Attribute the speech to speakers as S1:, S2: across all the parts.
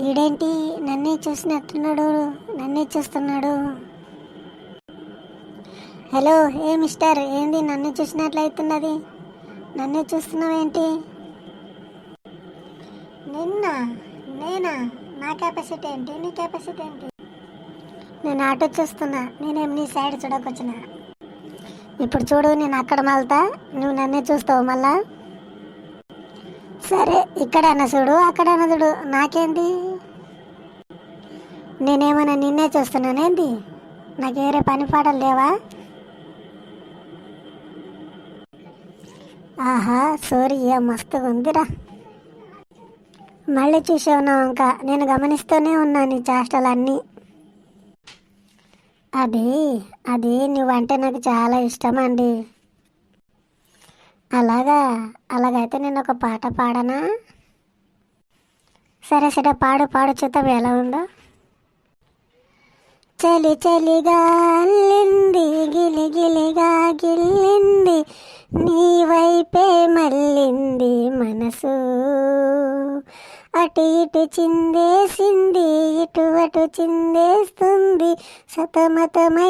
S1: ఈడేంటి నన్నే చూసినట్టున్నాడు, నన్నే చూస్తున్నాడు. హలో, ఏ మిస్టర్, ఏంది నన్ను చూసినట్లయితున్నది? నన్నే చూస్తున్నావేంటి? నేనా? నా కెపాసిటీ ఏంటి, నీ కెపాసిటీ ఏంటి? నేను ఆటో చూస్తున్నా, నేనేం నీ సైడ్ చూడకొచ్చిన. ఇప్పుడు చూడు, నేను అక్కడ మళ్తా, నువ్వు నన్నే చూస్తావు మళ్ళా. సరే, ఇక్కడన్నా చూడు, అక్కడన్నా చూడు, నాకేంటి? నేనేమన్నా నిన్నే చూస్తున్నానేంటి? నాకు వేరే పని పాటలు లేవా? ఆహా, సూర్య మస్తుగా ఉందిరా. మళ్ళీ చూసావునా? ఇంకా నేను గమనిస్తూనే ఉన్నా నీ చేష్టలన్నీ. అది నువ్వంటే నాకు చాలా ఇష్టం అండి. అలాగైతే నేను ఒక పాట పాడనా? సరే పాడు చూద్దాం ఎలా ఉందో. చలి చలిగా అల్లింది, గిలిగిలిగా గిల్లింది, నీ వైపే మళ్ళింది మనసు, అటు ఇటు చిందేసింది, ఇటు అటు చిందేస్తుంది, సతమతమైపోతుంది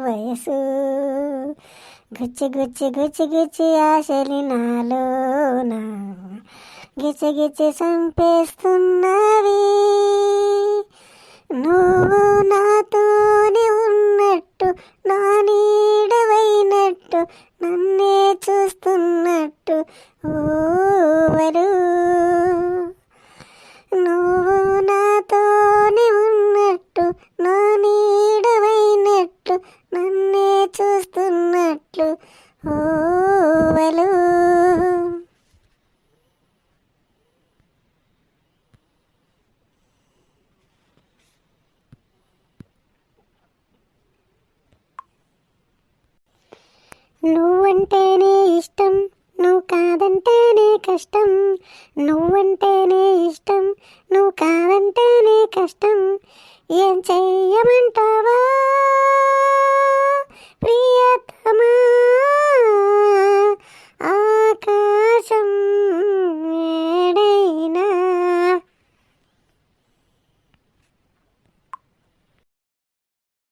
S1: వయసు, గుచ్చి గుచ్చి గుచ్చి గుచ్చి ఆశలి నాలోనా, గిచ్చి గిచ్చి చంపేస్తున్నవి, నువ్వు నాతోనే ఉన్నట్టు, నా నీడవైనట్టు, నన్నే చూస్తున్నట్టు ఊవరు, నువ్వు నాతోనే ఉన్నట్టు, నా నీడవైనట్టు, నన్నే చూస్తున్నట్లు ఊవలు. నువ్వంటేనే ఇష్టం, నువ్వు కాదంటేనే కష్టం, నువ్వంటేనే ఇష్టం, నువ్వు కాదంటేనే కష్టం, ఏం చెయ్యమంటావా?